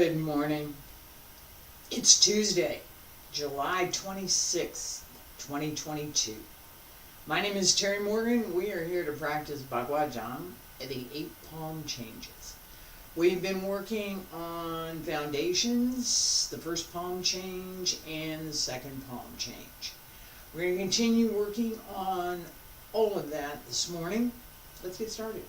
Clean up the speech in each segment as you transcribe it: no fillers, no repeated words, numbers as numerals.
Good morning. It's Tuesday, July 26th, 2022. My name is Terry Morgan. We are here to practice Baguazhang, the 8 palm changes. We've been working on foundations, the first palm change, and the second palm change. We're going to continue working on all of that this morning. Let's get started.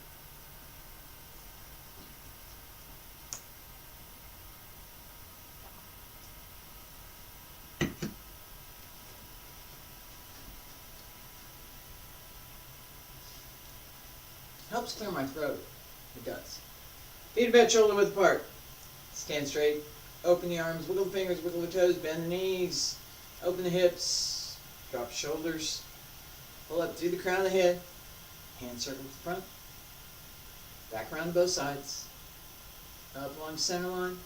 Helps clear my throat. It does. Feet bent, shoulder width apart. Stand straight. Open the arms, wiggle the fingers, wiggle the toes, bend the knees. Open the hips. Drop the shoulders. Pull up through the crown of the head. Hand circle to the front. Back around both sides. Up along center line.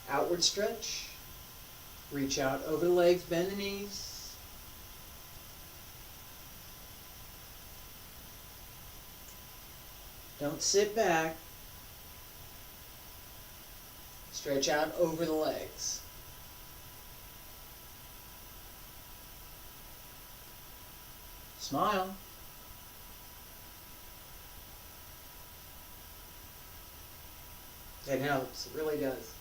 Outward stretch. Reach out over the legs, bend the knees. Don't sit back. Stretch out over the legs. Smile. That helps. It really does.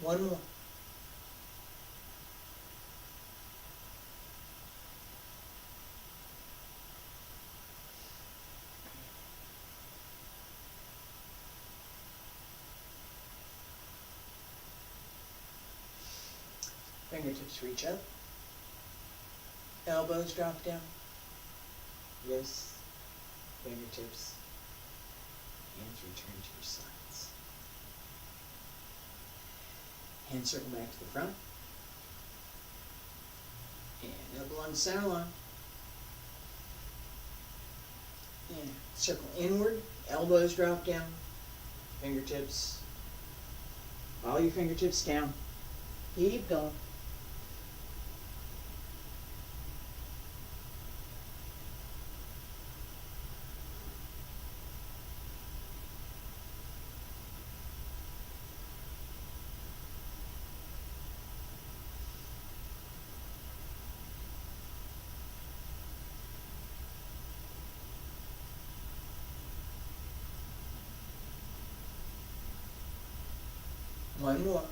One more. Fingertips reach up. Elbows drop down. Wrists, fingertips, hands return to your sides. Hand circle back to the front. And up along the center line. And circle inward. Elbows drop down. Fingertips. Follow your fingertips down. Keep going. One more.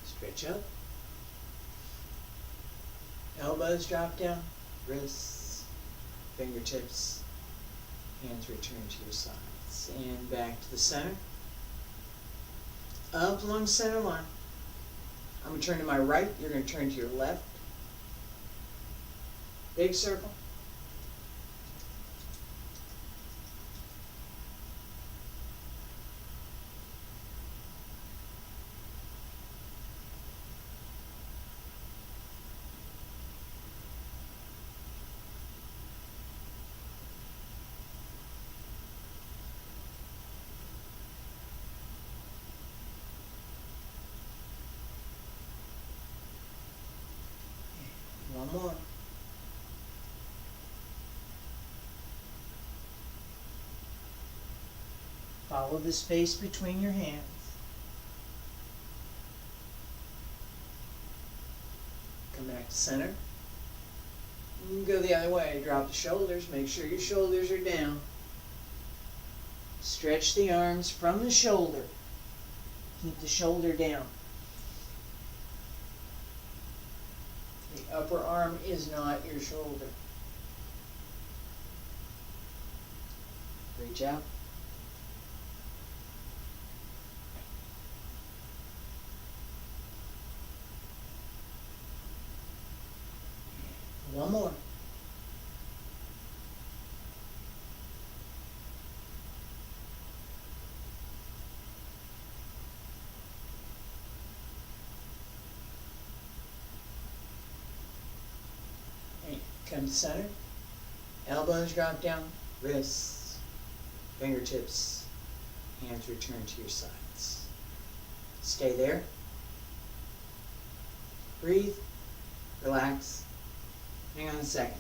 Stretch up. Elbows drop down. Wrists, fingertips, hands return to your sides. And back to the center. Up along center line. I'm going to turn to my right, you're going to turn to your left. Big circle. One more. Follow the space between your hands. Come back to center. And go the other way. Drop the shoulders. Make sure your shoulders are down. Stretch the arms from the shoulder. Keep the shoulder down. The upper arm is not your shoulder. Reach out. One more. Come to center. Elbows drop down. Wrists. Fingertips. Hands return to your sides. Stay there. Breathe. Relax. Hang on a second.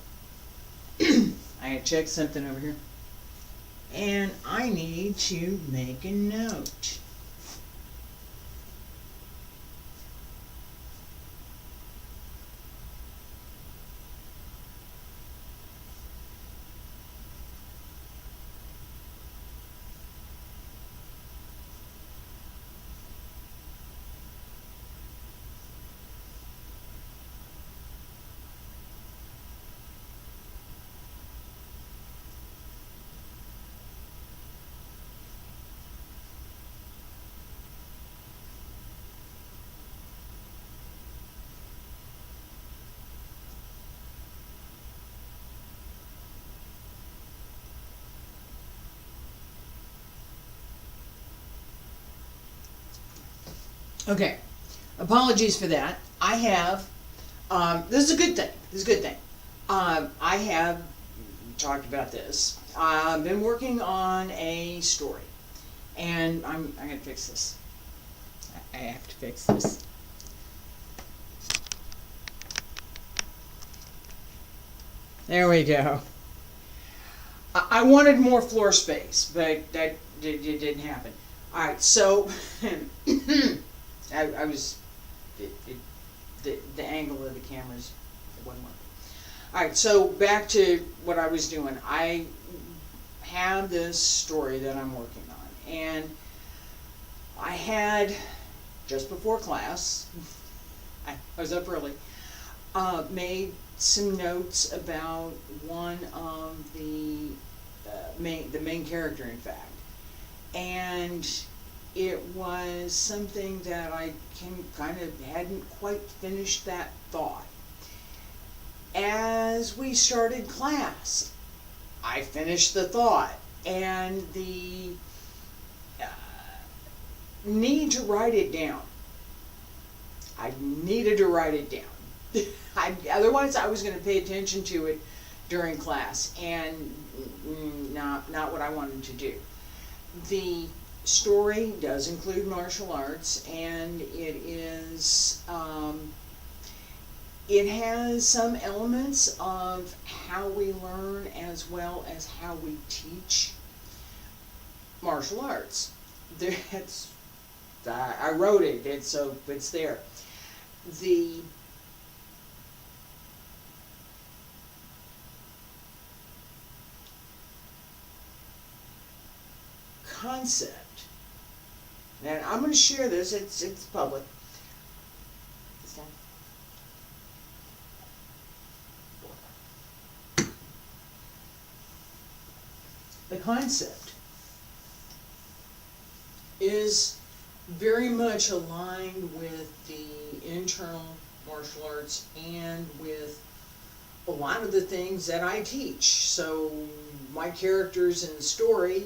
I gotta check something over here. And I need to make a note. Okay, apologies for that. I have, this is a good thing, I have talked about this. I've been working on a story, and I'm gonna fix this. I have to fix this. There we go. I wanted more floor space, but that didn't happen. Alright, so, I was, the angle of the cameras, it wasn't working. Alright, so back to what I was doing. I have this story that I'm working on, and I had, just before class, I was up early, made some notes about one of the main character, in fact. And it was something that I kind of hadn't quite finished that thought. As we started class, I finished the thought, and the need to write it down. I needed to write it down. Otherwise, I was going to pay attention to it during class, and not what I wanted to do. The story does include martial arts, and it is, it has some elements of how we learn as well as how we teach martial arts. I wrote it, so it's there. The concept, and I'm going to share this, it's public. The concept is very much aligned with the internal martial arts and with a lot of the things that I teach. So my characters in the story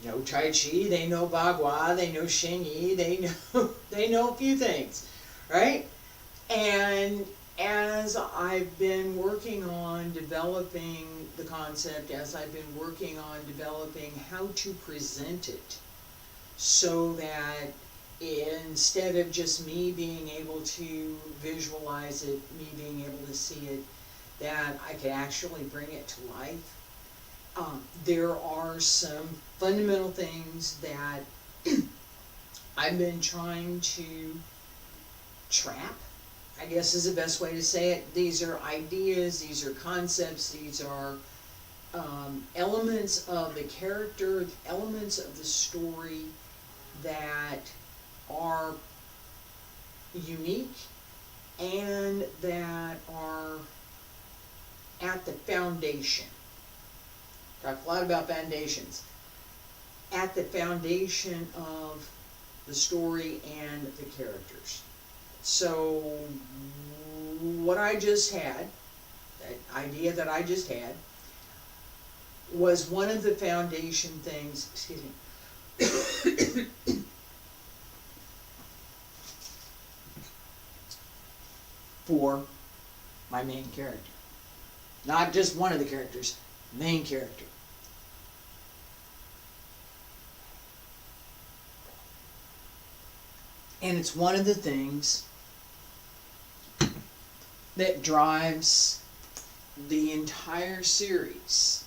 know Taiji, they know Bagua, they know Xingyi, they know a few things, right? And as I've been working on developing the concept, as I've been working on developing how to present it, so that instead of just me being able to visualize it, me being able to see it, that I could actually bring it to life. There are some fundamental things that I've been trying to trap, I guess is the best way to say it. These are ideas, these are concepts, these are elements of the character, elements of the story that are unique and that are at the foundation. Talk a lot about foundations. At the foundation of the story and the characters. So what I just had, that idea that I just had, was one of the foundation things, excuse me, for my main character. Not just one of the characters, main character. And it's one of the things that drives the entire series.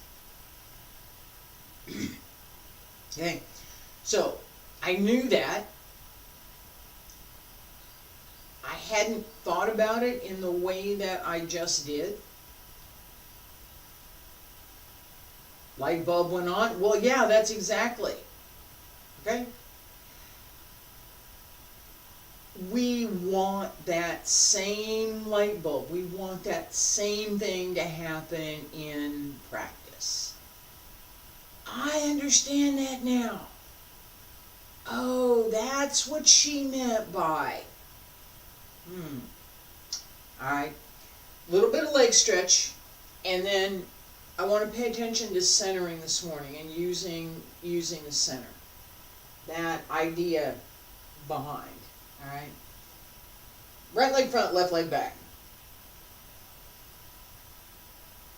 Okay, so I knew that. I hadn't thought about it in the way that I just did. Light bulb went on. Well, yeah, that's exactly. Okay? We want that same light bulb. We want that same thing to happen in practice. I understand that now. Oh, that's what she meant by. Alright. A little bit of leg stretch. And then I want to pay attention to centering this morning and using the center. That idea behind. Alright. Right leg front, left leg back.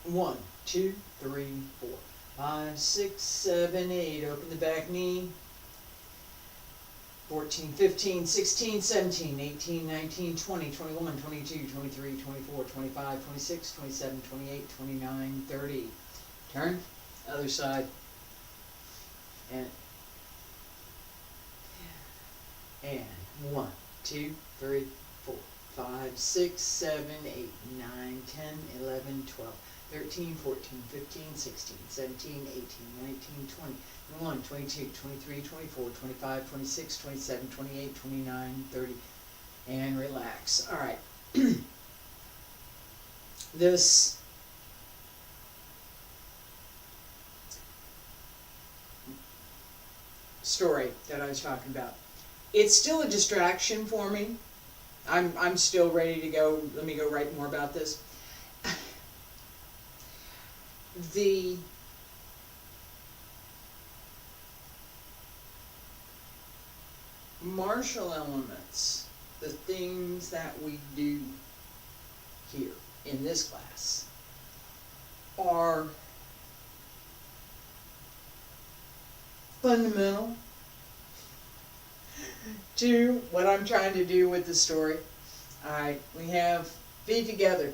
1, 2, 3, 4, 5, 6, 7, 8. Open the back knee. 14, 15, 16, 17, 18, 19, 20, 21, 22, 23, 24, 25, 26, 27, 28, 29, 30. Turn. Other side. And 1, 2, 3, 4, 5, 6, 7, 8, 9, 10, 11, 12, 13, 14, 15, 16, 17, 18, 19, 20, 21, 22, 23, 24, 25, 26, 27, 28, 29, 30, and relax. All right. This story that I was talking about, it's still a distraction for me. I'm still ready to go. Let me go write more about this. The martial elements, the things that we do here in this class, are fundamental to what I'm trying to do with the story. Alright, we have feet together.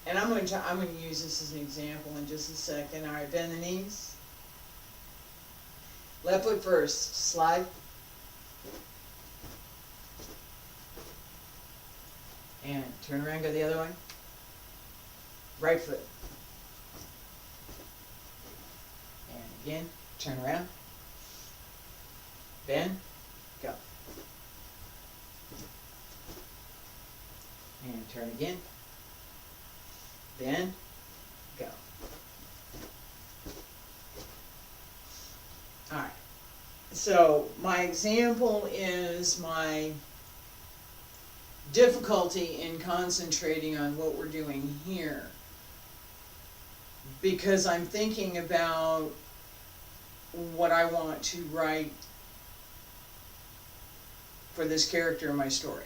And I'm going to use this as an example in just a second. Alright, bend the knees. Left foot first, slide. And turn around, go the other way. Right foot. And again, turn around. Bend, go. And turn again. Bend, go. Alright, so my example is my difficulty in concentrating on what we're doing here, because I'm thinking about what I want to write for this character in my story,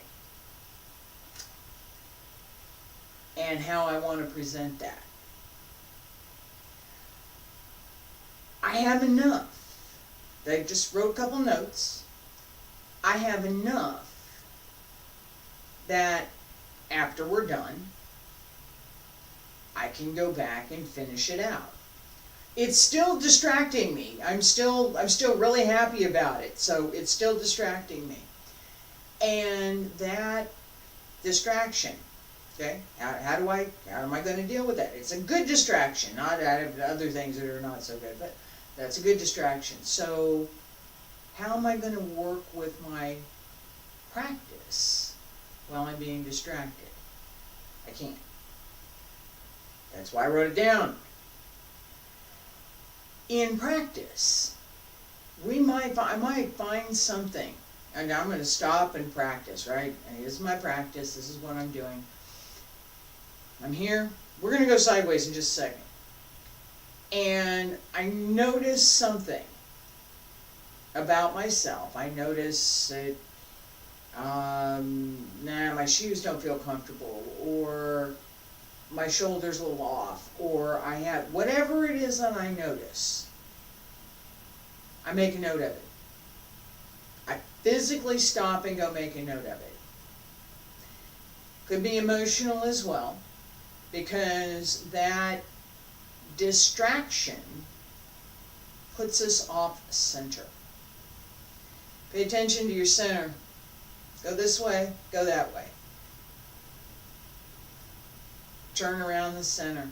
and how I want to present that. I have enough. I just wrote a couple notes. I have enough that after we're done, I can go back and finish it out. It's still distracting me. I'm still really happy about it. So it's still distracting me. And that distraction, okay, how am I going to deal with that? It's a good distraction, not other things that are not so good, but that's a good distraction. So how am I going to work with my practice while I'm being distracted? I can't. That's why I wrote it down. In practice, I might find something, and I'm going to stop and practice, right? And this is my practice. This is what I'm doing. I'm here. We're going to go sideways in just a second. And I notice something about myself. I notice that Nah, my shoes don't feel comfortable, or my shoulder's a little off, or I have, whatever it is that I notice, I make a note of it. I physically stop and go make a note of it. Could be emotional as well, because that distraction puts us off center. Pay attention to your center. Go this way, go that way. Turn around the center.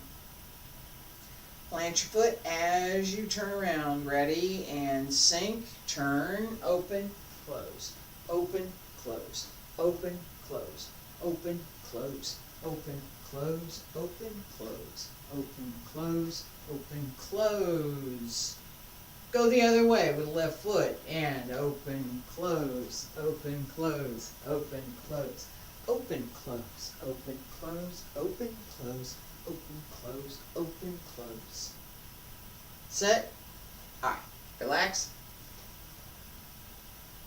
Plant your foot as you turn around. Ready, and sink, turn, open, close, open, close, open, close, open, close, open, close, open, close, open, close, open, close. Go the other way with the left foot, and open, close, open, close, open, close, open, close, open, close, open, close, open, close, open, close. Set. Alright, relax.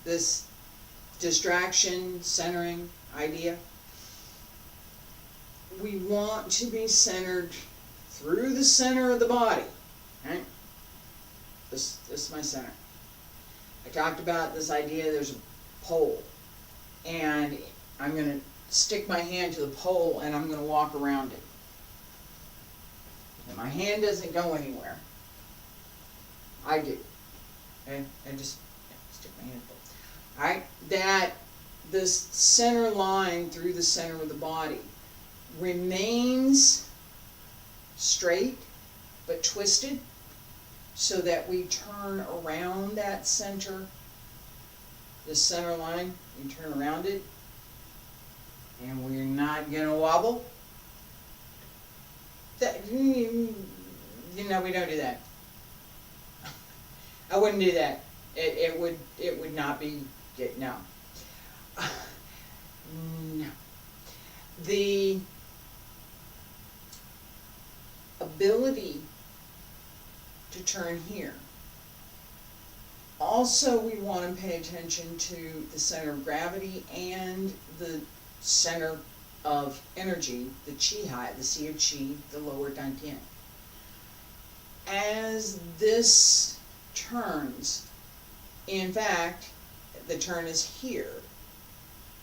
This distraction, centering idea, we want to be centered through the center of the body, right? This is my center. I talked about this idea, there's a pole, and I'm going to stick my hand to the pole and I'm going to walk around it. And my hand doesn't go anywhere. I do. Okay? I just stick my hand to the pole. Alright? That this center line through the center of the body remains straight but twisted, so that we turn around that center, the center line, we turn around it, and we're not going to wobble. You know, we don't do that. I wouldn't do that. It would not be, no. No. The ability to turn here. Also, we want to pay attention to the center of gravity and the center of energy, the Chi Hai, the Sea of Chi, the lower Dantian. As this turns, in fact, the turn is here,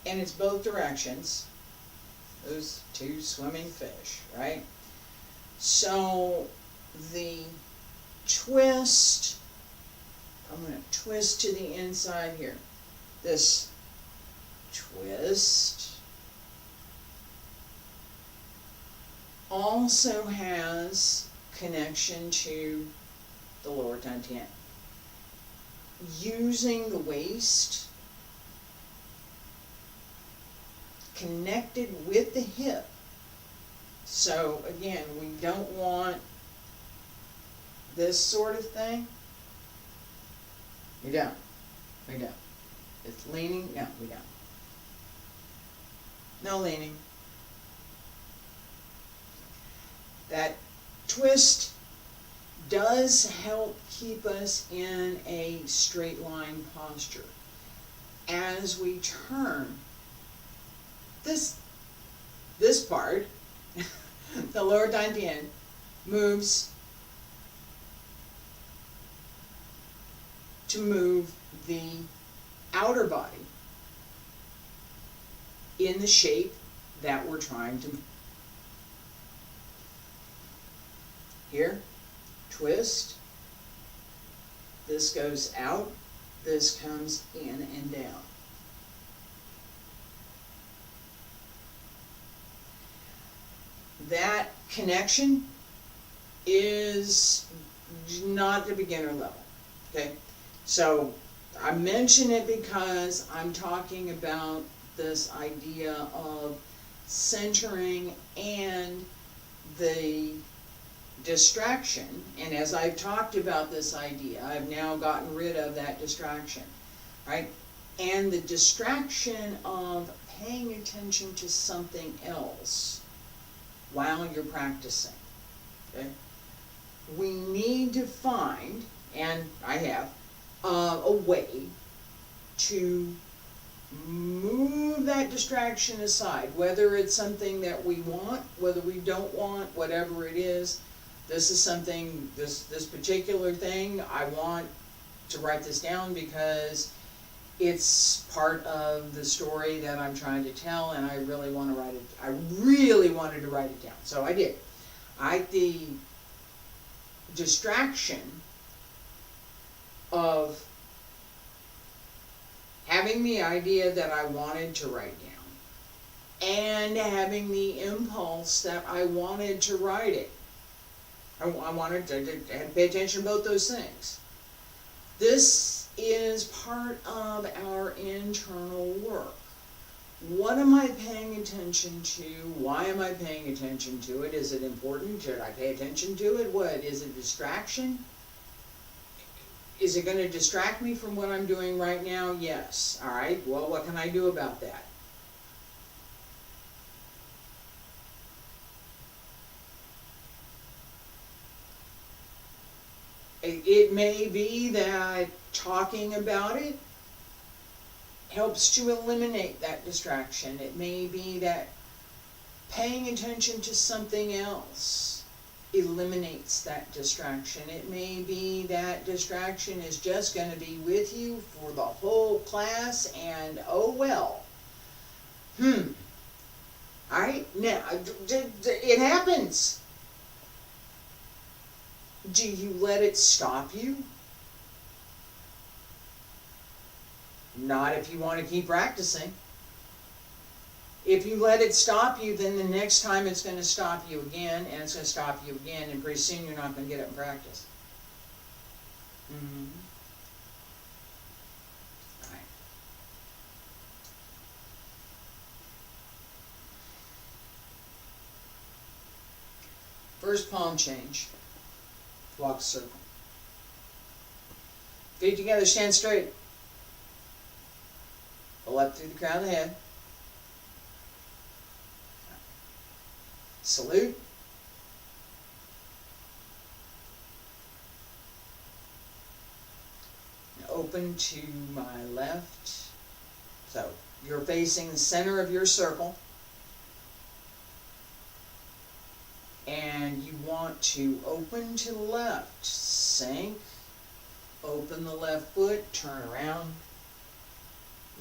and it's both directions, those two swimming fish, right? So the twist, I'm going to twist to the inside here. This twist also has connection to the lower dantian. Using the waist connected with the hip. So again, we don't want this sort of thing. We don't. We don't. It's leaning. No, we don't. No leaning. That twist does help keep us in a straight line posture. As we turn, this part, the lower dantian, moves to move the outer body in the shape that we're trying to. Here, twist, this goes out, this comes in and down. That connection is not the beginner level, okay? So I mention it because I'm talking about this idea of centering and the distraction, and as I've talked about this idea, I've now gotten rid of that distraction, right? And the distraction of paying attention to something else while you're practicing, okay? We need to find, and I have, a way to move that distraction aside, whether it's something that we want, whether we don't want, whatever it is. This is something, this particular thing, I want to write this down because it's part of the story that I'm trying to tell, and I really want to write it. I really wanted to write it down, so I did. The distraction of having the idea that I wanted to write down and having the impulse that I wanted to write it. I wanted to pay attention to both those things. This is part of our internal work. What am I paying attention to? Why am I paying attention to it? Is it important? Should I pay attention to it? What? Is it a distraction? Is it going to distract me from what I'm doing right now? Yes. All right. Well, what can I do about that? It may be that talking about it helps to eliminate that distraction. It may be that paying attention to something else eliminates that distraction. It may be that distraction is just going to be with you for the whole class, and oh well. Alright, now, it happens. Do you let it stop you? Not if you want to keep practicing. If you let it stop you, then the next time it's going to stop you again, and it's going to stop you again, and pretty soon you're not going to get up and practice. All right. First palm change. Walk a circle. Feet together, stand straight. Pull up through the crown of the head. Salute. Open to my left. So you're facing the center of your circle. And you want to open to the left. Sink. Open the left foot. Turn around.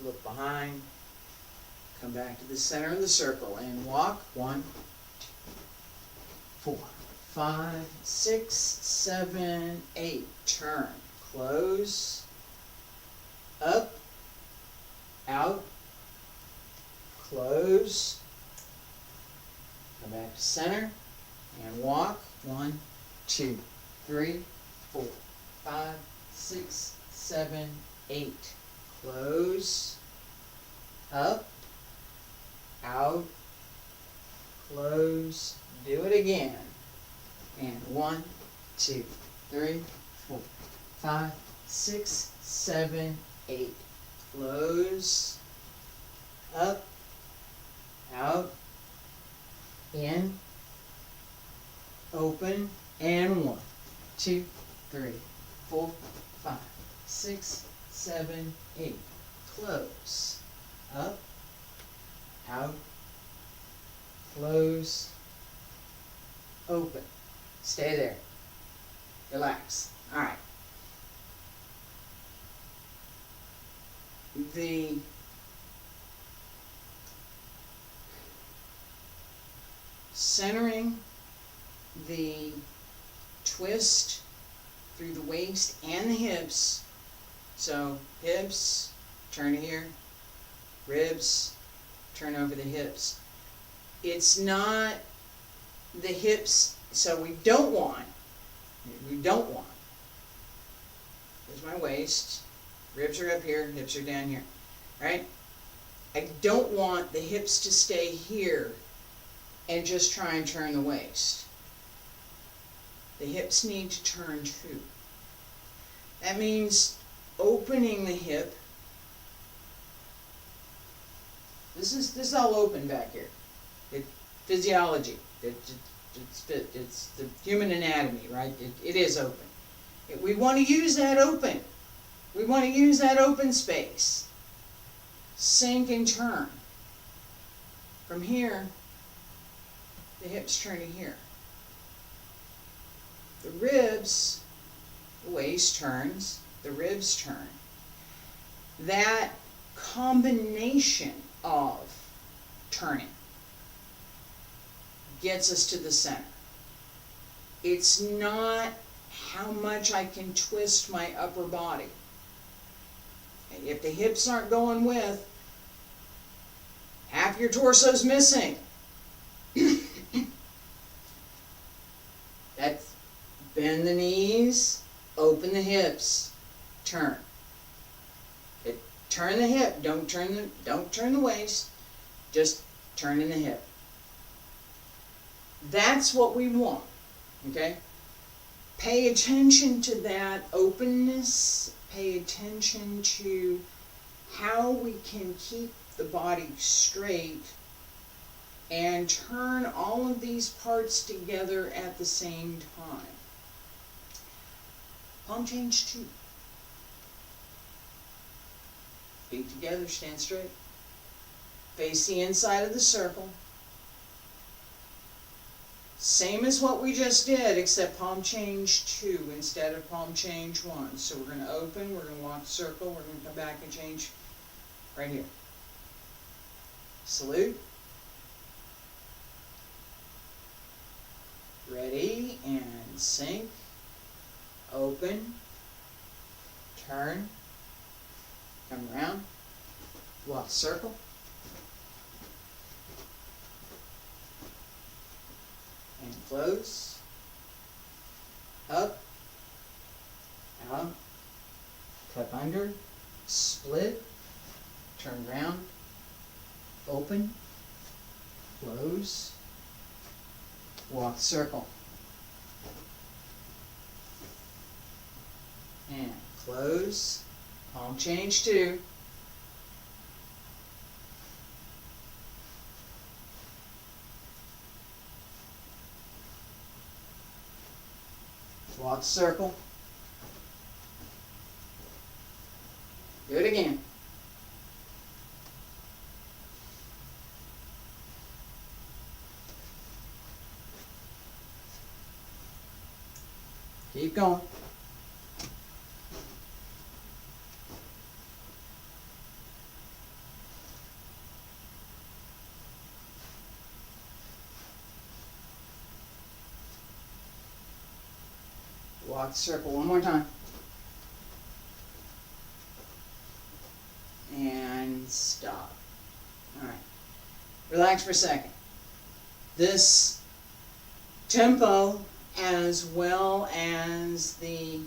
Look behind. Come back to the center of the circle and walk. 1, 2, 4, 5, 6, 7, 8. Turn. Close. Up. Out. Close. Come back to center and walk. 1, 2, 3, 4, 5, 6, 7, 8. Close. Up. Out. Close. Do it again. And 1, 2, 3, 4, 5, 6, 7, 8. Close. Up. Out. In. Open. And 1, 2, 3, 4, 5, 6, 7, 8. Close. Up. Out. Close. Open. Stay there. Relax. All right. The centering the twist through the waist and the hips. So hips, turn here, ribs, turn over the hips. It's not the hips, so we don't want, here's my waist, ribs are up here, hips are down here, right? I don't want the hips to stay here and just try and turn the waist. The hips need to turn too. That means opening the hip. This is all open back here. Physiology. It's the human anatomy, right? It is open. We want to use that open. We want to use that open space. sink and turn. From here, the hips turn to here. The ribs, the waist turns, the ribs turn. That combination of turning gets us to the center. It's not how much I can twist my upper body. And if the hips aren't going with, half your torso's missing. That's bend the knees, open the hips, turn. Turn the hip, don't turn the waist, just turn in the hip. That's what we want, okay? Pay attention to that openness, pay attention to how we can keep the body straight and turn all of these parts together at the same time. Palm change 2. Feet together, stand straight. Face the inside of the circle. Same as what we just did, except palm change 2 instead of palm change 1. So we're going to open, we're going to walk circle, we're going to come back and change right here. Salute. Ready, and sink. Open. Turn. Come around. Walk circle. And close. Up. Out. Tuck under. Split. Turn around. Open. Close. Walk circle. And close. Palm change 2. Walk circle. Do it again. Keep going. Walk circle one more time. And stop. Alright. Relax for a second. This tempo, as well as the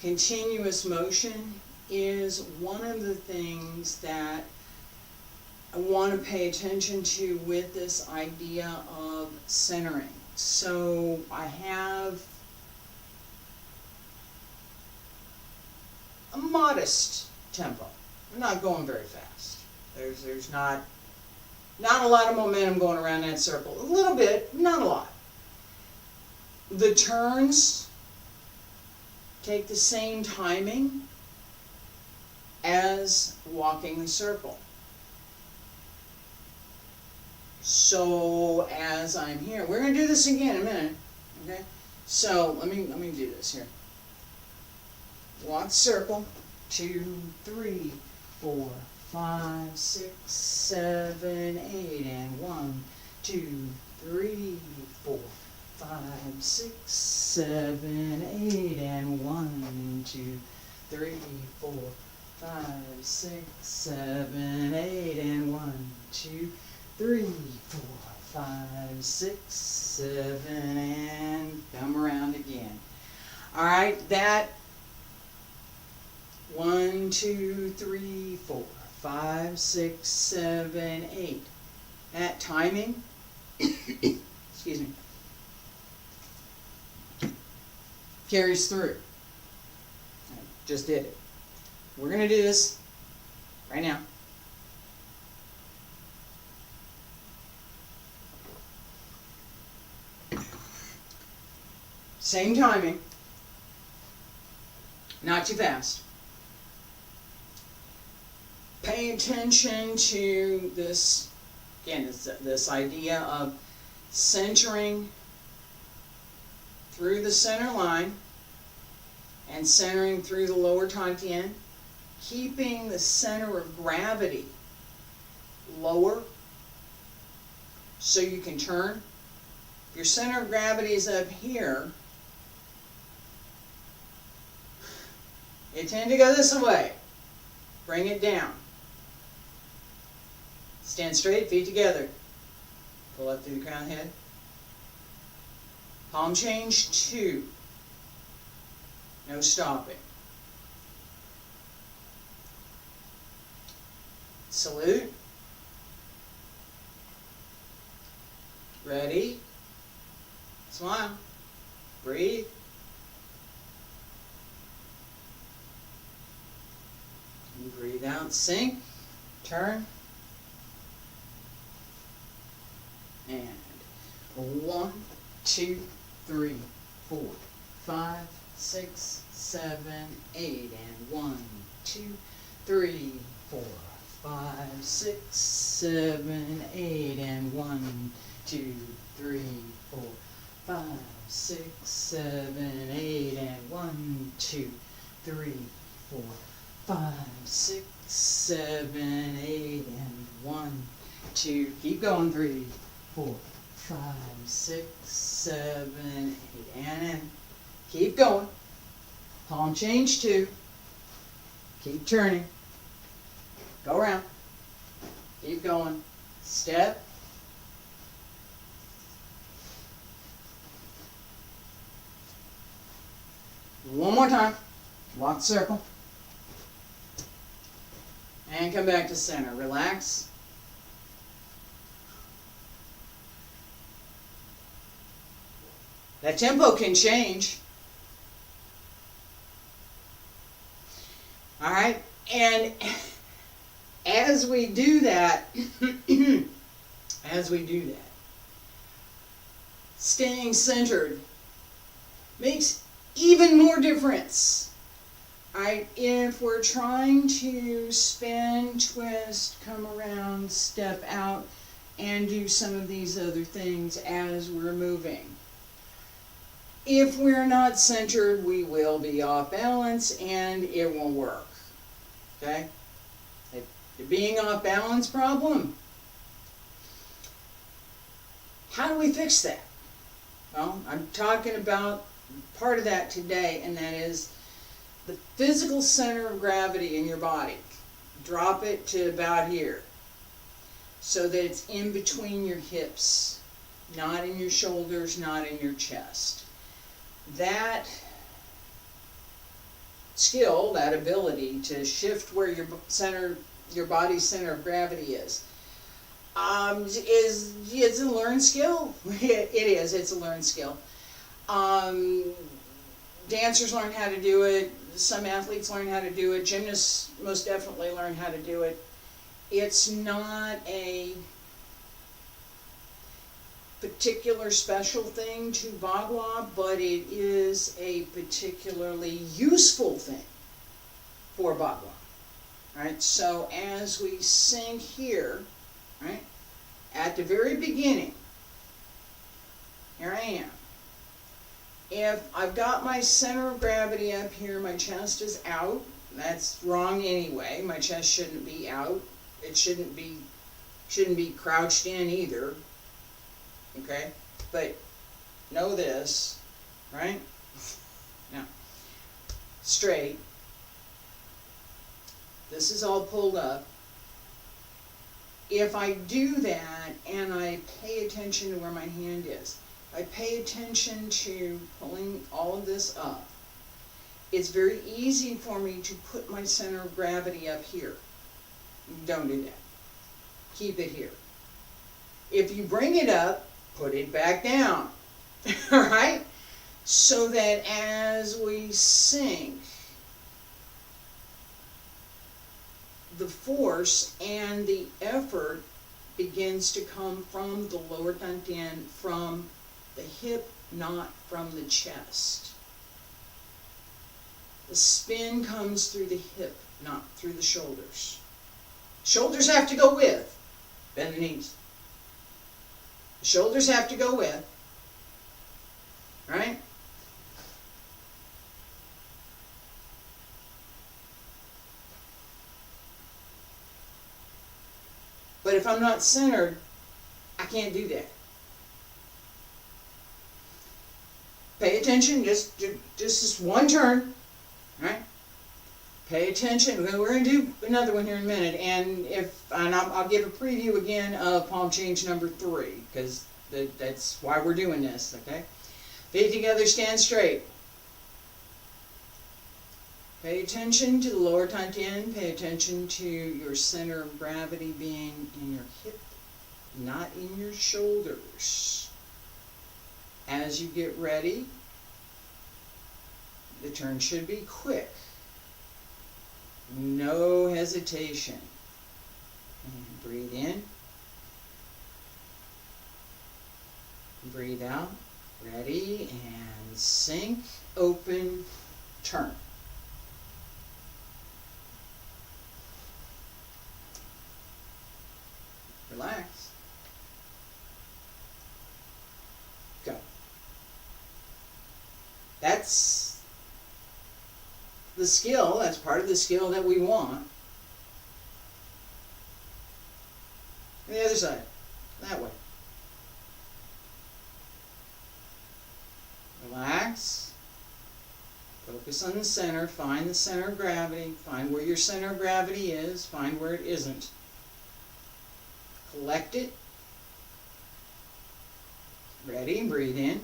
continuous motion, is one of the things that I want to pay attention to with this idea of centering. So I have a modest tempo. I'm not going very fast. There's not a lot of momentum going around that circle. A little bit, not a lot. The turns take the same timing as walking the circle. So as I'm here, we're going to do this again in a minute. Okay? So let me do this here. Walk circle, 2, 3, 4, 5, 6, 7, 8, and 1, 2, 3, 4, 5, 6, 7, 8, and 1, 2, 3, 4, 5, 6, 7, 8, and 1, 2, 3, 4, 5, 6, 7, and come around again. All right, that 1, 2, 3, 4, 5, 6, 7, 8. That timing, excuse me, carries through. I just did it. We're going to do this right now. Same timing, not too fast. Pay pay attention to this, again, this idea of centering through the center line and centering through the lower Tantian, keeping the center of gravity lower so you can turn. If your center of gravity is up here, you tend to go this way. Bring it down. Stand straight, feet together. Pull up through the crown head. Palm change 2. No stopping. Salute. Ready. Smile. Breathe. And breathe out. Sink. Turn. And 1, 2, 3, 4, 5, 6, 7, 8, and 1, 2, 3, 4, 5, 6, 7, 8, and 1, 2, 3, 4, 5, 6, 7, 8, and 1, 2, 3, 4, 5, 6, 7, 8, and 1, 2. Keep going. 3, 4, 5, 6, 7, 8, and in. Keep going. Palm change 2. Keep turning. Go around. Keep going. Step. One more time. Walk the circle. And come back to center. Relax. That tempo can change. All right, and as we do that, staying centered makes even more difference. All right, if we're trying to spin, twist, come around, step out, and do some of these other things as we're moving. If we're not centered, we will be off balance and it won't work. Okay? The being off balance problem. How do we fix that? Well, I'm talking about part of that today, and that is the physical center of gravity in your body. Drop it to about here so that it's in between your hips, not in your shoulders, not in your chest. That skill, that ability to shift where your body's center of gravity is it's a learned skill. It's a learned skill. Dancers learn how to do it. Some athletes learn how to do it. Gymnasts most definitely learn how to do it. It's not a particular special thing to Bagua, but it is a particularly useful thing for Bagua. Right? So as we sing here, right, at the very beginning, here I am. If I've got my center of gravity up here, my chest is out. That's wrong anyway. My chest shouldn't be out. It shouldn't be crouched in either. Okay? But know this, right? Now, straight. This is all pulled up. If I do that and I pay attention to where my hand is, I pay attention to pulling all of this up, it's very easy for me to put my center of gravity up here. Don't do that. Keep it here. If you bring it up, put it back down. All right? So that as we sink, the force and the effort begins to come from the lower dantian, from the hip, not from the chest. The spin comes through the hip, not through the shoulders. Shoulders have to go with. Bend the knees. The shoulders have to go with. Right? But if I'm not centered, I can't do that. Pay attention, just this one turn, right? Pay attention. We're going to do another one here in a minute, and I'll give a preview again of palm change number 3, because that's why we're doing this. Okay, feet together, stand straight. Pay attention to the lower Tantian. Pay attention to your center of gravity being in your hip, not in your shoulders. As you get ready, the turn should be quick. No hesitation. And breathe in. Breathe out. Ready, and sink, open, turn. Relax. Go. That's the skill. That's part of the skill that we want. And the other side. That way. Relax. Focus on the center. Find the center of gravity. Find where your center of gravity is. Find where it isn't. Collect it. Ready? Breathe in.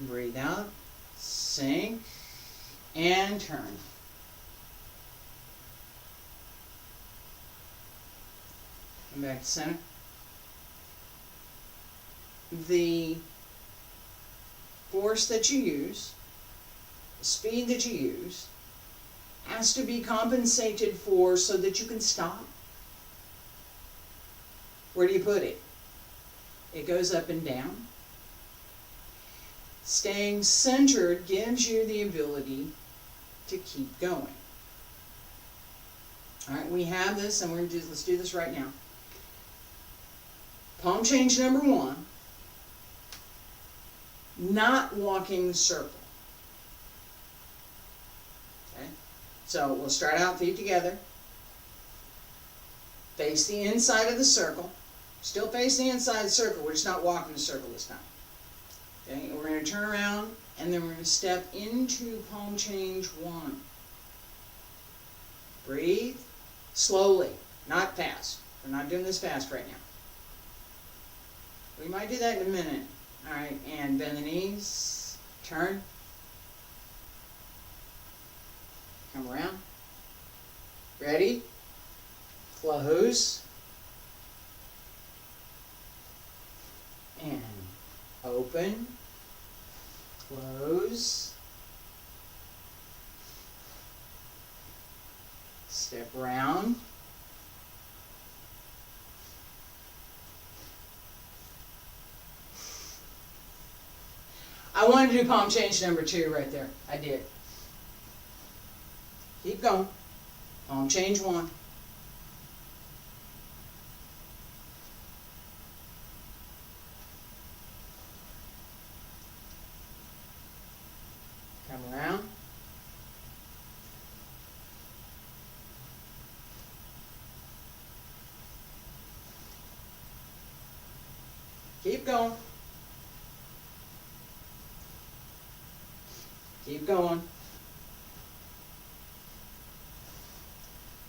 Breathe out. Sink. And turn. Come back to center. The force that you use, the speed that you use, has to be compensated for so that you can stop. Where do you put it? It goes up and down. Staying centered gives you the ability to keep going. All right, we have this, and let's do this right now. Palm change number 1. Not walking the circle. Okay? So we'll start out feet together. Face the inside of the circle. Still face the inside of the circle. We're just not walking the circle this time. Okay? And we're going to turn around, and then we're going to step into palm change 1. Breathe slowly, not fast. We're not doing this fast right now. We might do that in a minute. All right, and bend the knees, turn, come around, ready, close, and open, close, step around, I wanted to do palm change number 2 right there. I did. Keep going. Palm change 1. Come around. Keep going. Keep going.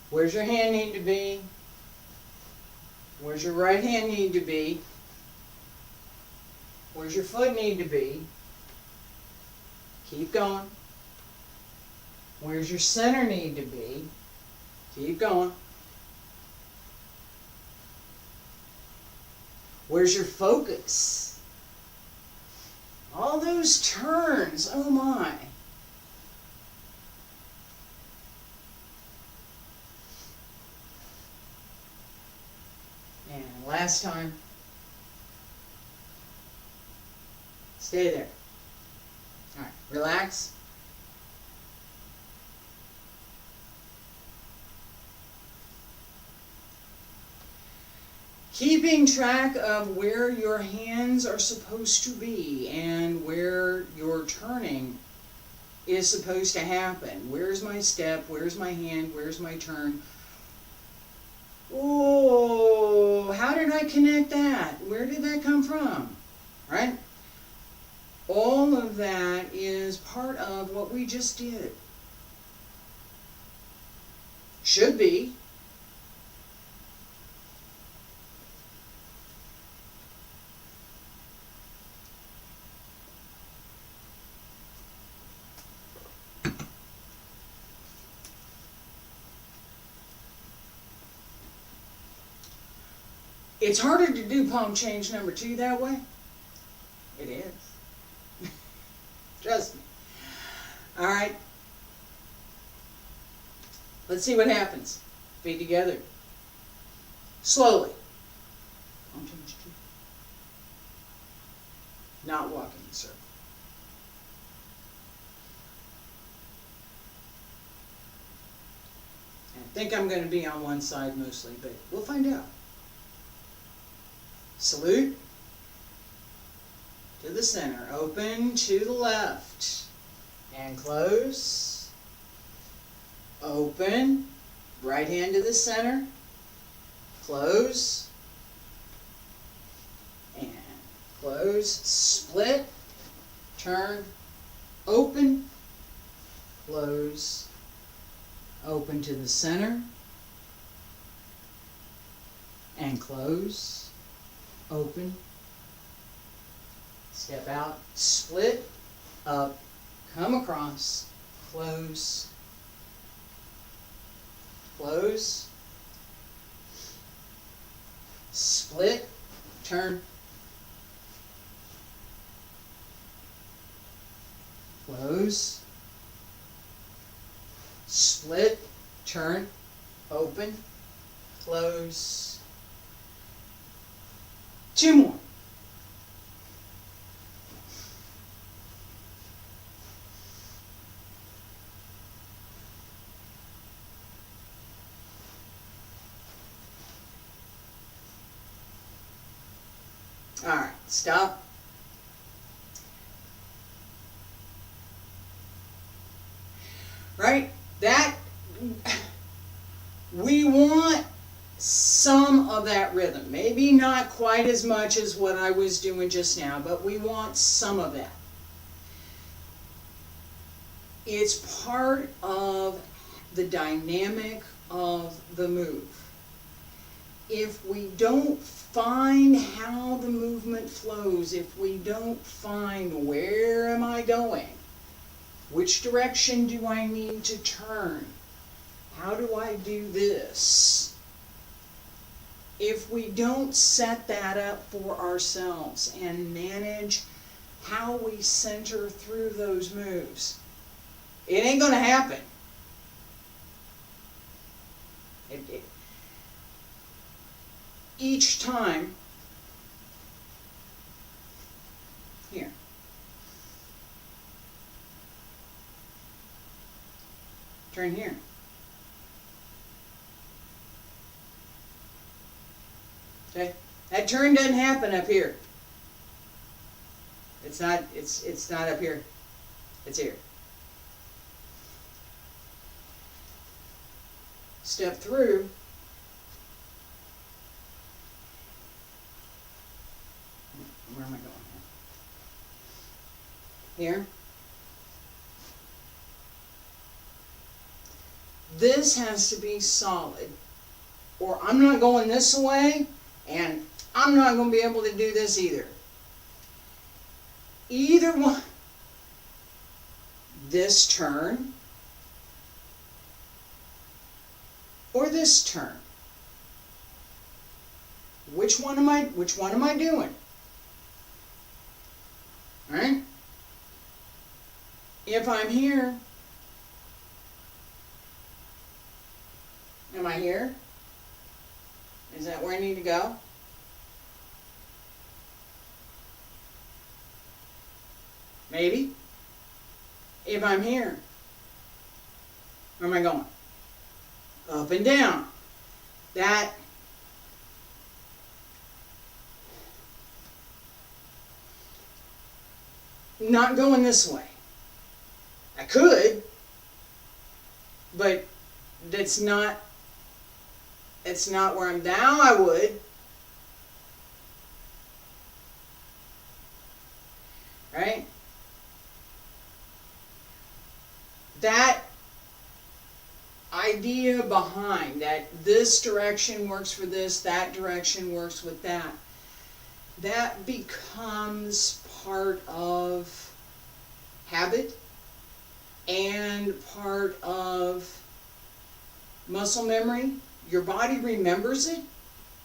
Where's your hand need to be? Where's your right hand need to be? Where's your foot need to be? Keep going. Where's your center need to be? Keep going. Where's your focus? All those turns, oh my. And last time. Stay there. All right, relax. Keeping track of where your hands are supposed to be and where your turning is supposed to happen. Where's my step? Where's my hand? Where's my turn? Oh, how did I connect that? Where did that come from? Right? All of that is part of what we just did. Should be. It's harder to do palm change number 2 that way. It is. Trust me. All right. Let's see what happens. Feet together. Slowly. Palm change 2. Not walking in circle. I think I'm going to be on one side mostly, but we'll find out. Salute to the center, open to the left, and close, open, right hand to the center, close, and close, split, turn, open, close, open to the center, and close, open, step out, split, up, come across, close, close, split, turn, close, split, turn, open, close. 2 more. All right, stop. Right? That, we want some of that rhythm. Maybe not quite as much as what I was doing just now, but we want some of that. It's part of the dynamic of the move. If we don't find how the movement flows, if we don't find where am I going, which direction do I need to turn, how do I do this? If we don't set that up for ourselves and manage how we center through those moves, it ain't going to happen. Each time, here, turn here. Okay? That turn doesn't happen up here. It's not up here. It's here. Step through. Where am I going here? Here. This has to be solid, or I'm not going this way, and I'm not going to be able to do this either. Either one. This turn or this turn. Which one am I doing? All right? If I'm here, am I here? Is that where I need to go? Maybe. If I'm here, where am I going? Up and down. That not going this way. I could, but that's not where I'm now. I would. Right? That idea behind that this direction works for this, that direction works with that, that becomes part of habit and part of muscle memory. Your body remembers it.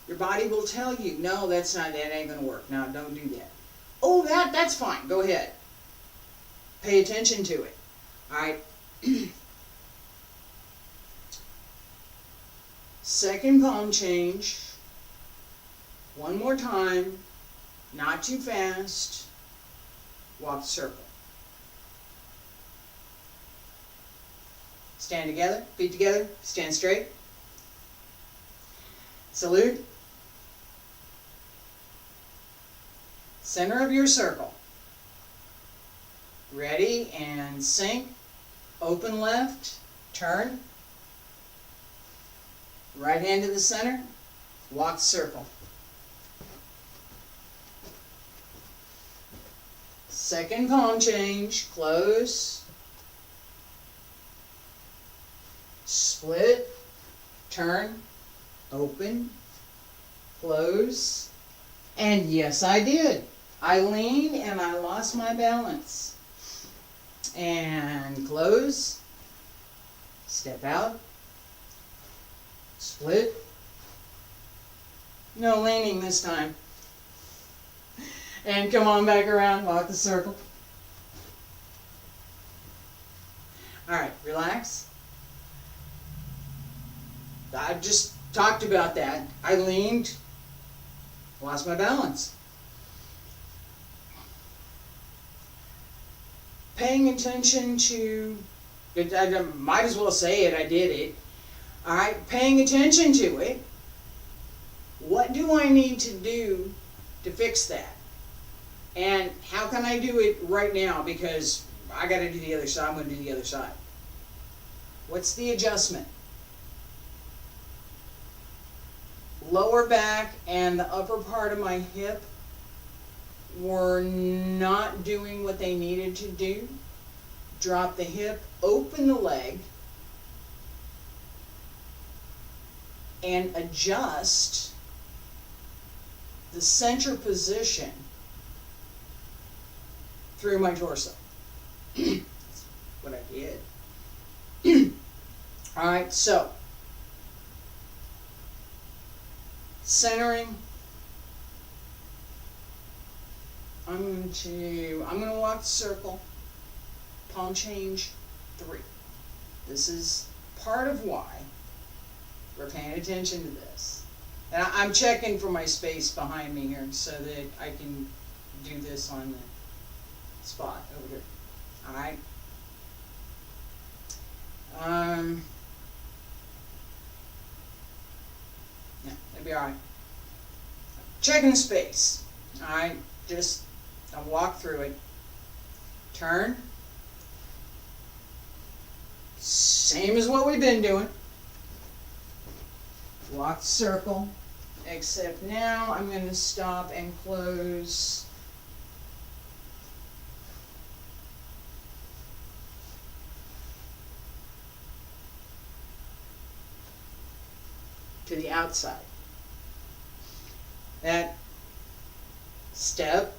Your body will tell you, no, that ain't gonna work. No, don't do that. Oh, that's fine. Go ahead. Pay attention to it. All right. Second palm change. One more time. Not too fast. Walk the circle. Stand together. Feet together. Stand straight. Salute. Center of your circle. Ready and sink. Open left. Turn. Right hand to the center. Walk the circle. Second palm change. Close. Split. Turn. Open. Close. And yes, I did. I leaned and I lost my balance. And close. Step out. Split. No leaning this time. And come on back around. Walk the circle. Alright, relax. I just talked about that. I leaned. Lost my balance. Paying attention to, I might as well say it, I did it. Alright, paying attention to it. What do I need to do to fix that? And how can I do it right now? Because I got to do the other side. I'm going to do the other side. What's the adjustment? Lower back and the upper part of my hip were not doing what they needed to do. Drop the hip, open the leg, and adjust the center position through my torso. That's what I did. Alright, so centering. I'm going to walk the circle. Palm change 3. This is part of why we're paying attention to this. And I'm checking for my space behind me here so that I can do this on the spot over here. Alright? Yeah, it'll be alright. Checking the space. Alright? Just I'll walk through it. Turn. Same as what we've been doing. Walk the circle. Except now I'm going to stop and close. To the outside. That step,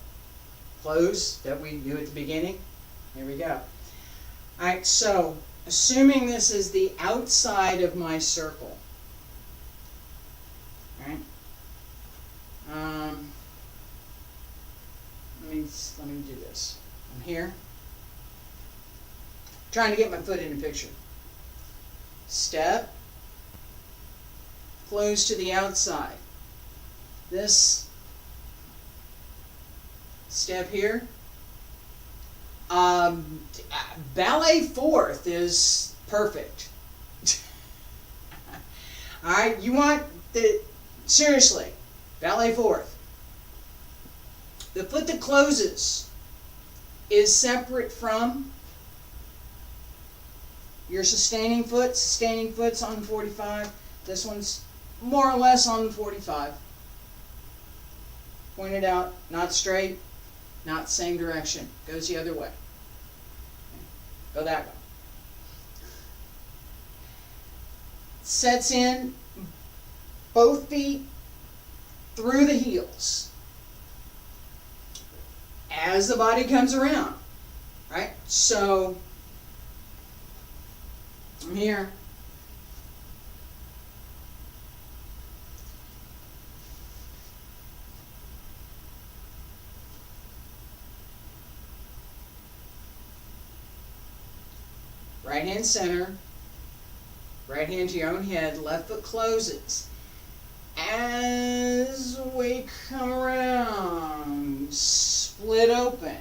close, that we do at the beginning. Here we go. Alright, so assuming this is the outside of my circle. Alright. Let me do this. I'm here. Trying to get my foot in the picture. Step. Close to the outside. This step here. Ballet fourth is perfect. Alright, you want the, seriously, ballet fourth. The foot that closes is separate from your sustaining foot. Sustaining foot's on the 45. This one's more or less on the 45. Pointed out, not straight, not the same direction. Goes the other way. Go that way. Sets in both feet through the heels as the body comes around, right? So I'm here. Right hand center, right hand to your own head, left foot closes. As we come around, split open,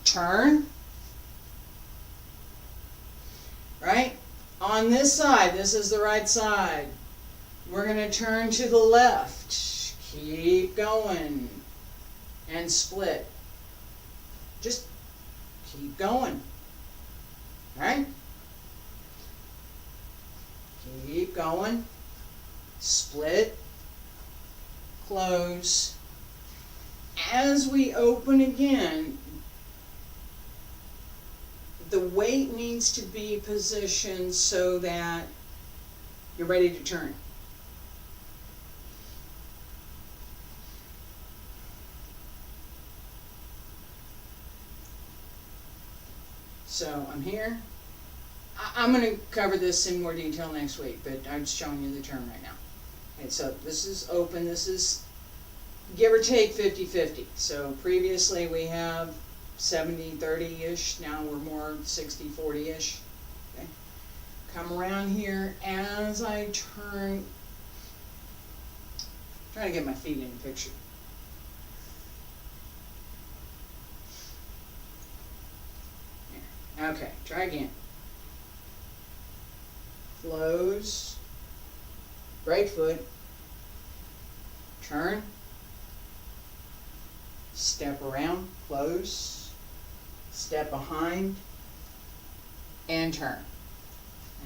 turn, right? On this side, this is the right side. We're going to turn to the left, keep going, and split. Just keep going. Right? Keep going. Split. Close. As we open again, the weight needs to be positioned so that you're ready to turn. So I'm here. I'm going to cover this in more detail next week, but I'm just showing you the turn right now. Okay, so this is open. This is give or take 50-50. So previously we have 70-30-ish. Now we're more 60-40-ish. Okay. Come around here as I turn. Trying to get my feet in the picture. Okay, try again. Close. Right foot. Turn. Step around. Close. Step behind. And turn.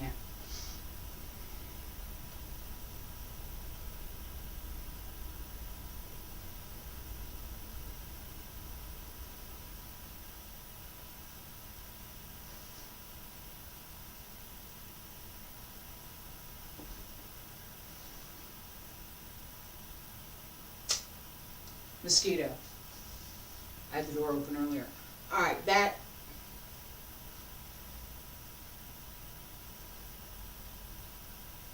Yeah. Mosquito. I had the door open earlier. Alright, that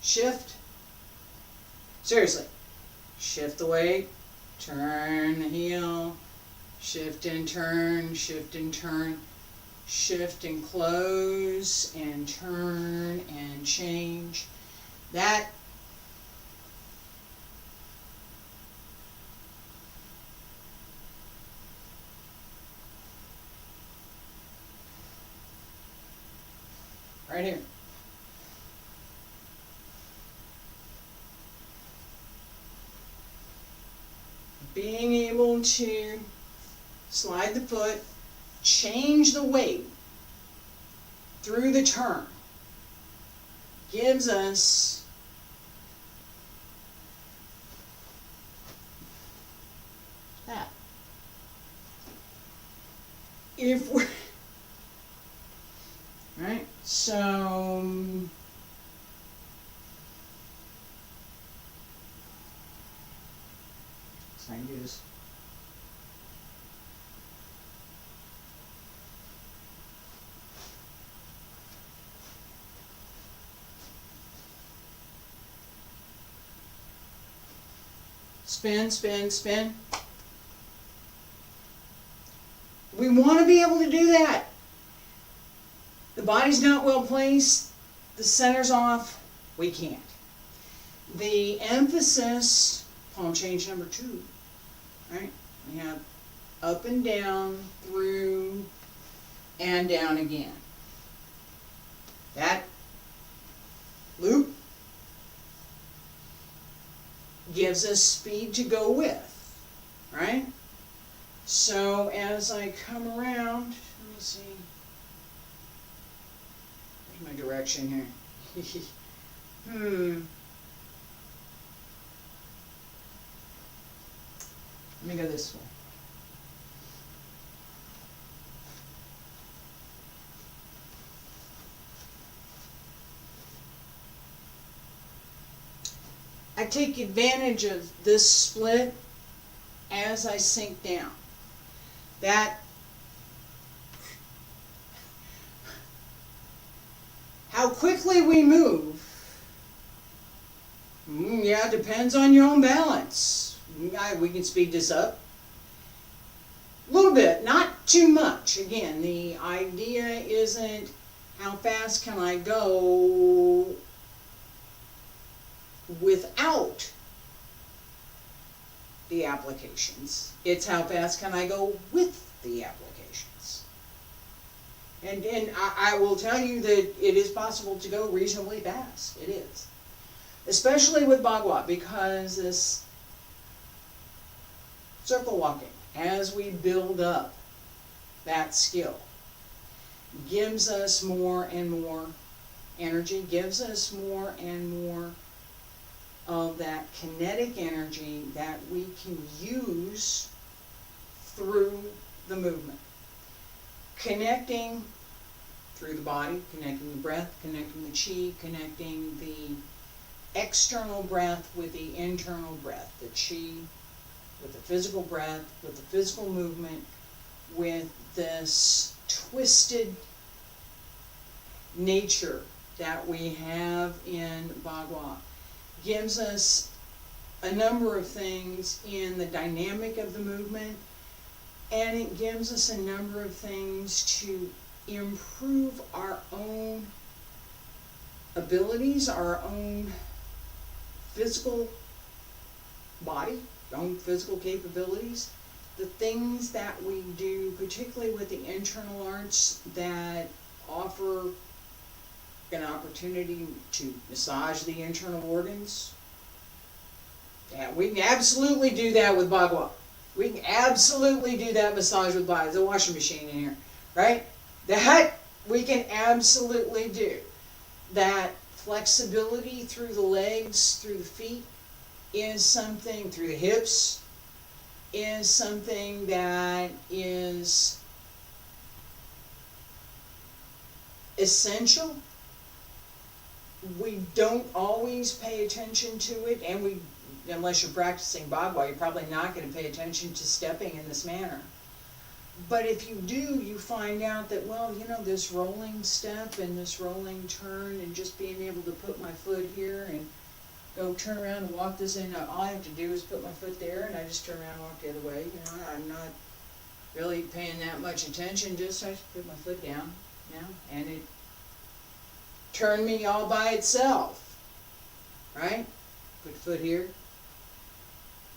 shift. Seriously. Shift the weight. Turn the heel. Shift and turn. Shift and turn. Shift and close. And turn and change. That right here. Being able to slide the foot, change the weight through the turn gives us that. If we're right, so I can do this. Spin, spin, spin. We want to be able to do that. The body's not well placed, the center's off, we can't. The emphasis, palm change number 2, right? We have up and down, through, and down again. That loop gives us speed to go with, right? So as I come around, let me see, where's my direction here? Let me go this way. I take advantage of this split as I sink down. That how quickly we move, yeah, depends on your own balance. We can speed this up a little bit, not too much. Again, the idea isn't how fast can I go without the applications. It's how fast can I go with the applications. And I will tell you that it is possible to go reasonably fast. It is. Especially with Bagua, because this circle walking, as we build up that skill, gives us more and more energy, gives us more and more of that kinetic energy that we can use through the movement. Connecting through the body, connecting the breath, connecting the chi, connecting the external breath with the internal breath, the chi with the physical breath, with the physical movement, with this twisted nature that we have in Bagua. Gives us a number of things in the dynamic of the movement, and it gives us a number of things to improve our own abilities, our own physical body, our own physical capabilities, the things that we do, particularly with the internal arts that offer an opportunity to massage the internal organs. Yeah, we can absolutely do that with Bagua. We can absolutely do that massage with Bagua. There's a washing machine in here, right? That we can absolutely do. That flexibility through the legs, through the feet, is something, through the hips, is something that is essential. We don't always pay attention to it, and unless you're practicing Bagua, you're probably not going to pay attention to stepping in this manner. But if you do, you find out that, well, you know, this rolling step and this rolling turn and just being able to put my foot here and go turn around and walk this in, all I have to do is put my foot there and I just turn around and walk the other way. You know, I'm not really paying that much attention, just I put my foot down, you know, and it turned me all by itself, right? Put foot here.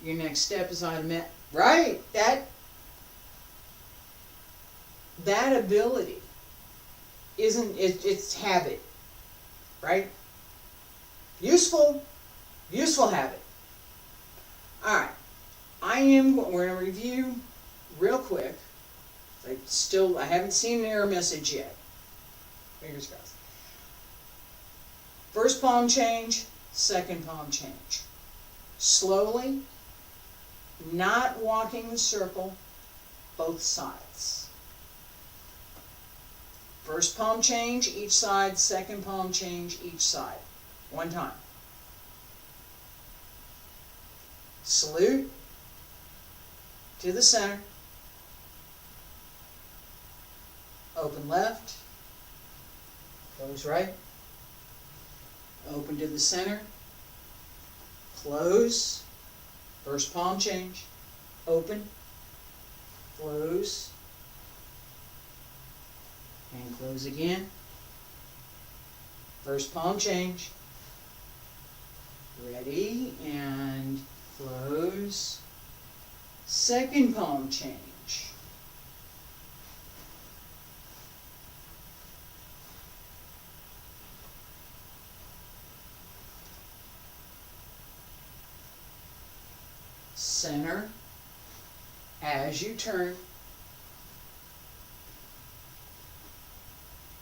Your next step is automatic, right? That ability isn't, it's habit, right? Useful habit. All right, we're going to review real quick. I haven't seen an error message yet. Fingers crossed. First palm change, second palm change. Slowly, not walking the circle, both sides. First palm change, each side, second palm change, each side. One time. Salute to the center. Open left. Close right. Open to the center. Close. First palm change. Open. Close. And close again. First palm change. Ready and close. Second palm change. Center. as you turn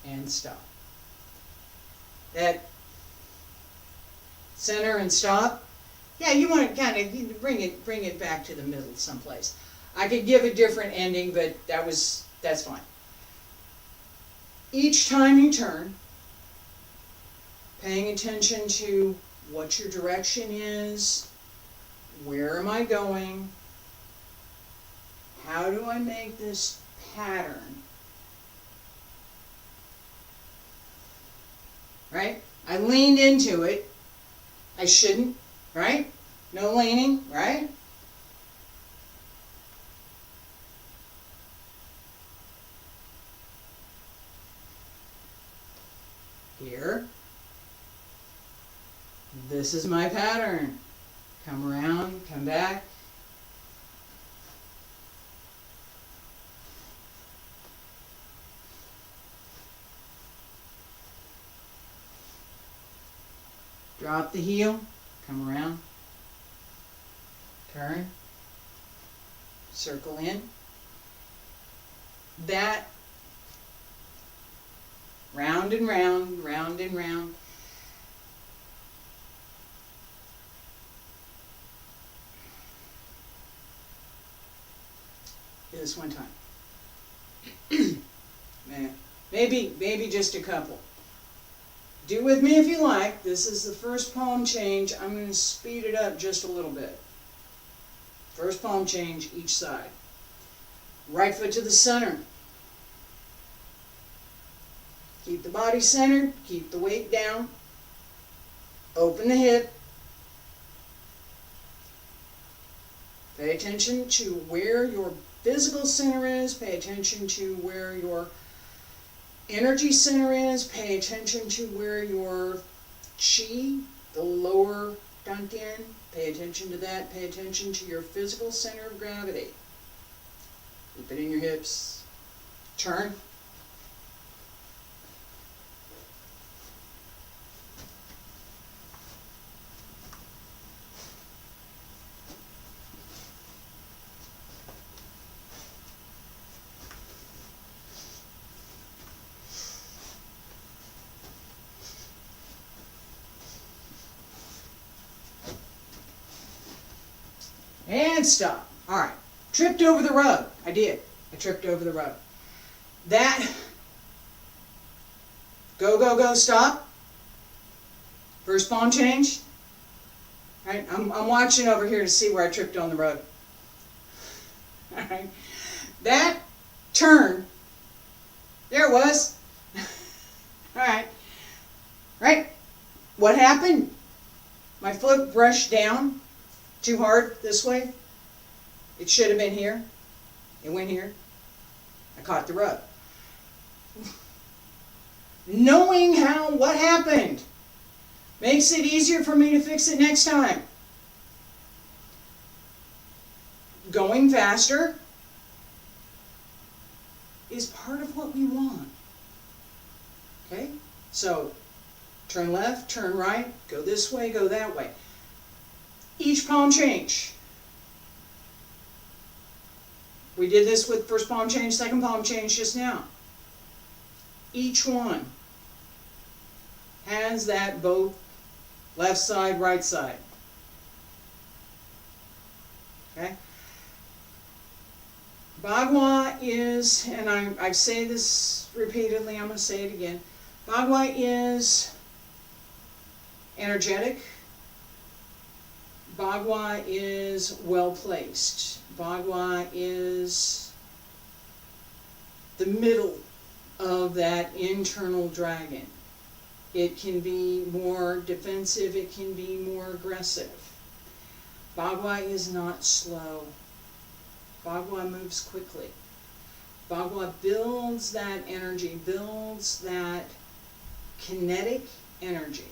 and stop. That center and stop, yeah, you want to kind of bring it back to the middle someplace. I could give a different ending, but that's fine. Each time you turn, paying attention to what your direction is, where am I going, how do I make this pattern, right? I leaned into it. I shouldn't, right? No leaning, right? Here. This is my pattern. Come around, come back. Drop the heel, come around, turn, circle in. That round and round, round and round. Do this one time. Maybe just a couple. Do with me if you like. This is the first palm change. I'm going to speed it up just a little bit. First palm change each side. Right foot to the center. Keep the body centered. Keep the weight down. Open the hip. Pay attention to where your physical center is. Pay attention to where your energy center is. Pay attention to where your chi, the lower dantian, pay attention to that. Pay attention to your physical center of gravity. Keep it in your hips. Turn. And stop. All right. Tripped over the rug. I did. I tripped over the rug. That. Go, go, go, stop. First palm change. All right. I'm watching over here to see where I tripped on the rug. All right. That turn. There it was. All right. Right. What happened? My foot brushed down too hard this way. It should have been here. It went here. I caught the rug. Knowing what happened makes it easier for me to fix it next time. Going faster is part of what we want. Okay? So, turn left, turn right, go this way, go that way. Each palm change. We did this with first palm change, second palm change just now. Each one has that both left side, right side. Okay? Bagua is, and I say this repeatedly, I'm going to say it again. Bagua is energetic. Bagua is well placed. Bagua is the middle of that internal dragon. It can be more defensive, it can be more aggressive. Bagua is not slow. Bagua moves quickly. Bagua builds that energy, builds that kinetic energy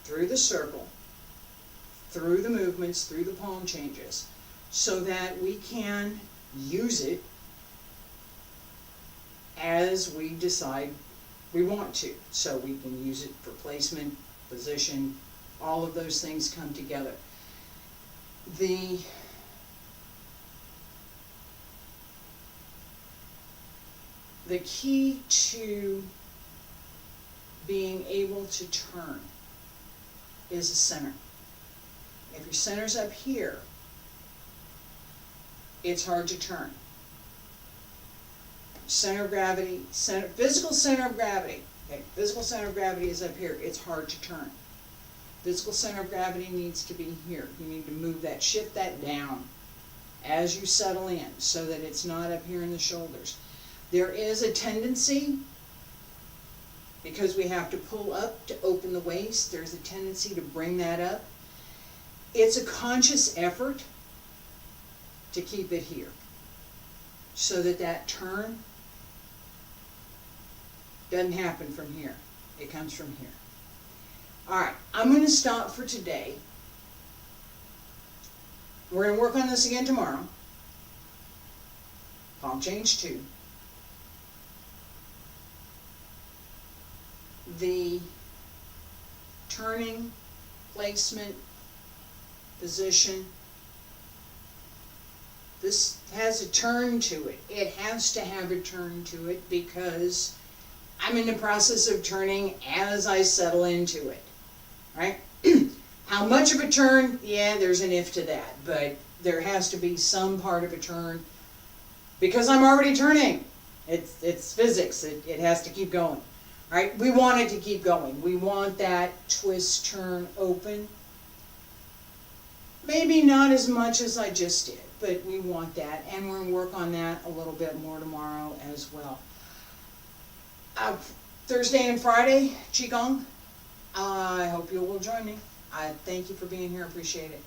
through the circle, through the movements, through the palm changes, so that we can use it as we decide we want to. So we can use it for placement, position, all of those things come together. The the key to being able to turn is a center. If your center's up here, it's hard to turn. Center of gravity, physical center of gravity. Okay, physical center of gravity is up here. It's hard to turn. Physical center of gravity needs to be here. You need to move that, shift that down as you settle in so that it's not up here in the shoulders. There is a tendency, because we have to pull up to open the waist, there's a tendency to bring that up. It's a conscious effort to keep it here so that that turn doesn't happen from here. It comes from here. All right, I'm going to stop for today. We're going to work on this again tomorrow. Palm change 2. The turning, placement, position. This has a turn to it. It has to have a turn to it because I'm in the process of turning as I settle into it, right? How much of a turn? Yeah, there's an if to that, but there has to be some part of a turn because I'm already turning. It's physics. It has to keep going, right? We want it to keep going. We want that twist, turn, open. Maybe not as much as I just did, but we want that, and we're going to work on that a little bit more tomorrow as well. Thursday and Friday, Qigong. I hope you will join me. I thank you for being here. Appreciate it.